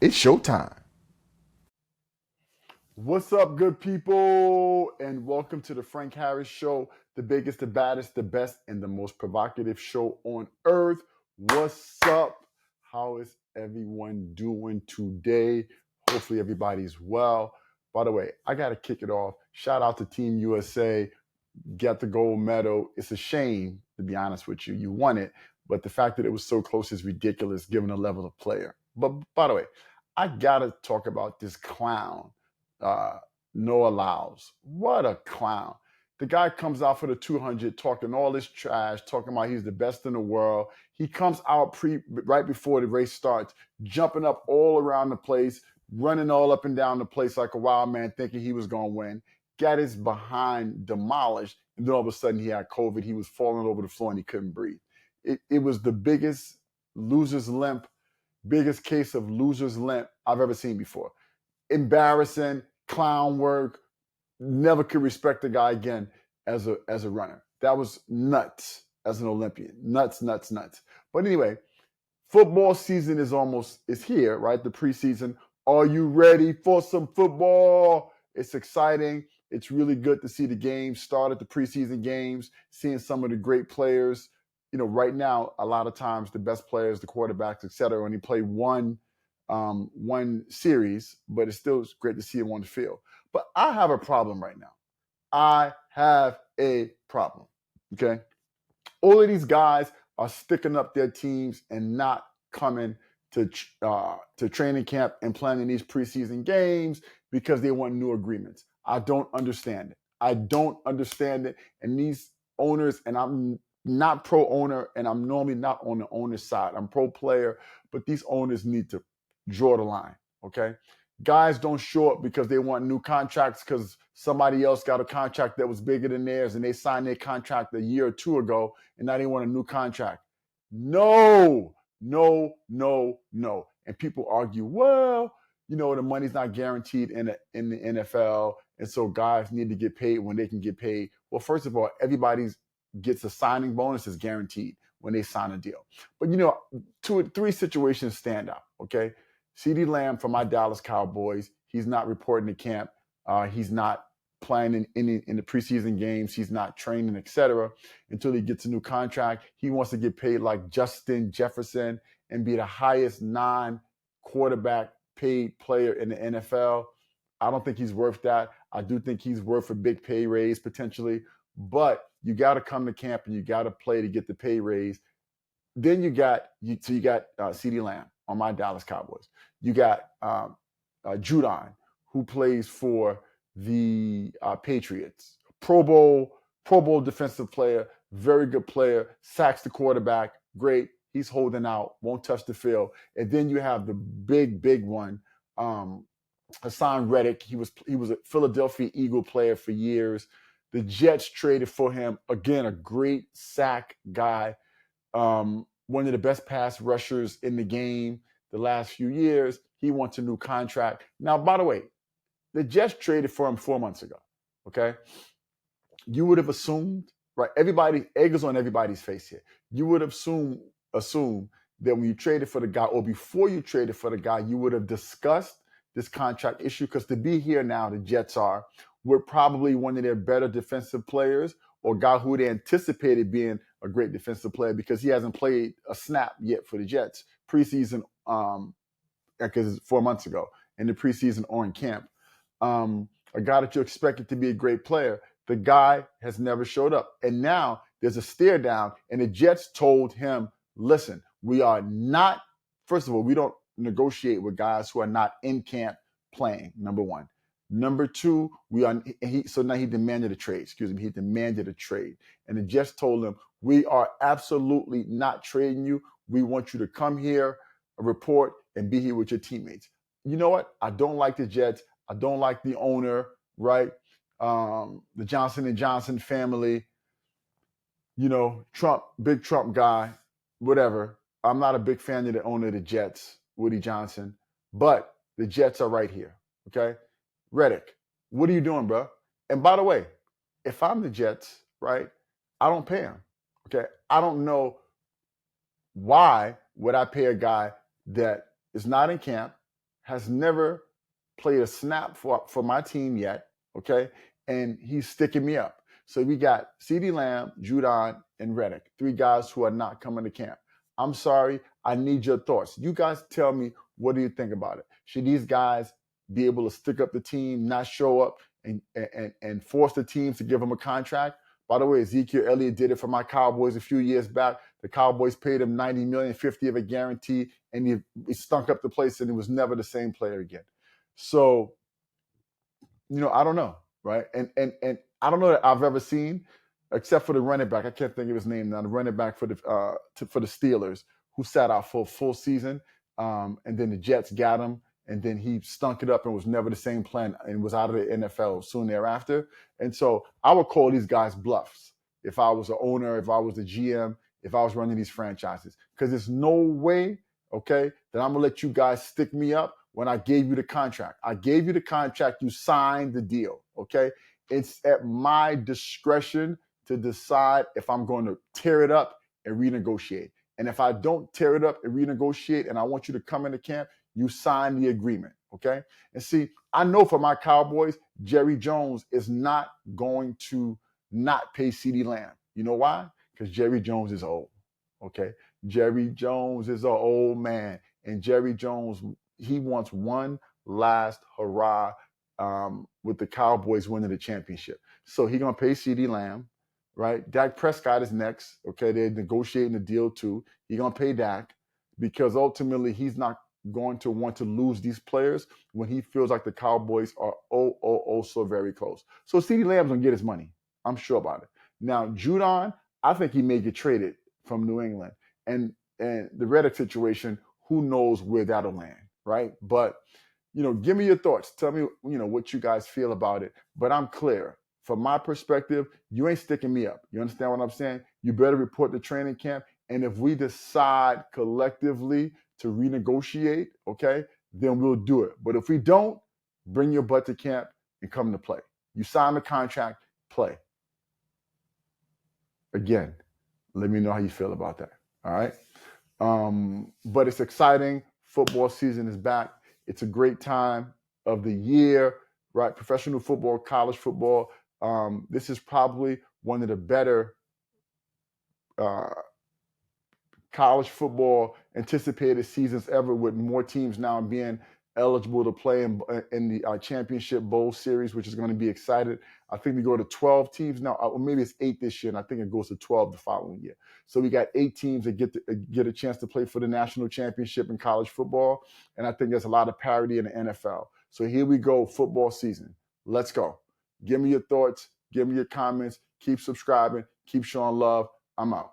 It's showtime. What's up, good people? And welcome to the Frank Harris Show, the biggest, the baddest, the best, and the most provocative show on earth. What's up? How is everyone doing today? Hopefully, everybody's well. By the way, I got to kick it off. Shout out to Team USA. Get the gold medal. It's a shame, to be honest with you. You won it, but the fact that it was so close is ridiculous given the level of player. But by the way, I got to talk about this clown uh, Noah Lyles. What a clown. The guy comes out for the 200 talking all this trash, talking about he's the best in the world. He comes out right before the race starts, jumping up all around the place, running all up and down the place like a wild man, thinking he was going to win. Got his behind demolished, and then all of a sudden he had COVID. He was falling over the floor and he couldn't breathe. It was the biggest loser's limp, biggest case of loser's limp I've ever seen before. Embarrassing, clown work. Never could respect the guy again as a runner. That was nuts as an Olympian. Nuts. But anyway, football season is here, right? The preseason. Are you ready for some football? It's exciting. It's really good to see the games start at the preseason games, seeing some of the great players. You know, right now, a lot of times the best players, the quarterbacks, et cetera, only play one series, but it's still great to see them on the field. But I have a problem right now. I have a problem. Okay. All of these guys are sticking up their teams and not coming to training camp and playing these preseason games because they want new agreements. I don't understand it. I don't understand it. And these owners, and I'm not pro owner, and I'm normally not on the owner's side. I'm pro player, but these owners need to draw the line. Okay. Guys don't show up because they want new contracts because somebody else got a contract that was bigger than theirs and they signed their contract a year or two ago and now they want a new contract. No. And people argue, well, you know, the money's not guaranteed in the NFL, and so guys need to get paid when they can get paid. Well, first of all, everybody gets a signing bonus is guaranteed when they sign a deal. But you know, three situations stand out. Okay. CeeDee Lamb for my Dallas Cowboys, he's not reporting to camp. He's not playing in the preseason games. He's not training, etc. until he gets a new contract. He wants to get paid like Justin Jefferson and be the highest non-quarterback paid player in the NFL. I don't think he's worth that. I do think he's worth a big pay raise potentially, but you got to come to camp and you got to play to get the pay raise. Then you got CeeDee Lamb on my Dallas Cowboys. You got Judon, who plays for the Patriots. Pro Bowl defensive player, very good player, sacks the quarterback, great. He's holding out, won't touch the field. And then you have the big one, Hassan Reddick. He was a Philadelphia Eagle player for years. The Jets traded for him. Again, a great sack guy. One of the best pass rushers in the game the last few years. He wants a new contract. Now, by the way, the Jets traded for him 4 months ago. Okay. You would have assumed, right? Egg is on everybody's face here. You would have assumed that when you traded for the guy or before you traded for the guy, you would have discussed this contract issue because to be here now, the Jets are with probably one of their better defensive players or guy who they anticipated being a great defensive player because he hasn't played a snap yet for the Jets preseason, because it's 4 months ago in the preseason or in camp. A guy that you expected to be a great player. The guy has never showed up. And now there's a stare down, and the Jets told him, listen, we are not, first of all, we don't negotiate with guys who are not in camp playing, number one. Number two, so now he demanded a trade. He demanded a trade. And the Jets told him, we are absolutely not trading you. We want you to come here, report, and be here with your teammates. You know what? I don't like the Jets. I don't like the owner, right? The Johnson & Johnson family, you know, Trump, big Trump guy, whatever. I'm not a big fan of the owner of the Jets, Woody Johnson, but the Jets are right here, okay? Reddick, what are you doing, bro? And by the way, if I'm the Jets, right, I don't pay him, okay? I don't know why would I pay a guy that is not in camp, has never played a snap for my team yet, okay? And he's sticking me up. So we got CeeDee Lamb, Judon, and Reddick, 3 guys who are not coming to camp. I'm sorry. I need your thoughts. You guys tell me, what do you think about it? Should these guys be able to stick up the team, not show up, and force the team to give them a contract? By the way, Ezekiel Elliott did it for my Cowboys a few years back. The Cowboys paid him $90 million, 50 of a guarantee, and he stunk up the place, and he was never the same player again. So, I don't know, right? And I don't know that I've ever seen, except for the running back. I can't think of his name now. The running back for the Steelers, who sat out for a full season, and then the Jets got him, and then he stunk it up and was never the same plan and was out of the NFL soon thereafter. And so I would call these guys bluffs if I was an owner, if I was the GM, if I was running these franchises, because there's no way, okay, that I'm gonna let you guys stick me up when I gave you the contract. I gave you the contract, you signed the deal, okay? It's at my discretion to decide if I'm going to tear it up and renegotiate. And if I don't tear it up and renegotiate and I want you to come into camp, you sign the agreement, okay? And see, I know for my Cowboys, Jerry Jones is not going to not pay CeeDee Lamb. You know why? Because Jerry Jones is old, okay? Jerry Jones is an old man. And Jerry Jones, he wants one last hurrah with the Cowboys winning the championship. So he's going to pay CeeDee Lamb, right? Dak Prescott is next, okay? They're negotiating the deal too. He's going to pay Dak because ultimately he's not going to want to lose these players when he feels like the Cowboys are so very close. So CeeDee Lamb's going to get his money. I'm sure about it. Now, Judon, I think he may get traded from New England. And the Reddick situation, who knows where that'll land, right? But, give me your thoughts. Tell me, what you guys feel about it. But I'm clear. From my perspective, you ain't sticking me up. You understand what I'm saying? You better report to training camp. And if we decide collectively to renegotiate, okay, then we'll do it. But if we don't, bring your butt to camp and come to play. You sign the contract, play. Again, let me know how you feel about that. All right. But it's exciting. Football season is back. It's a great time of the year, right? Professional football, college football. This is probably one of the better college football anticipated seasons ever, with more teams now being eligible to play in the championship bowl series, which is going to be excited. I think we go to 12 teams now, or maybe it's 8 this year, and I think it goes to 12 the following year. So we got 8 teams that get a chance to play for the national championship in college football, and I think there's a lot of parity in the NFL. So here we go, football season. Let's go. Give me your thoughts. Give me your comments. Keep subscribing. Keep showing love. I'm out.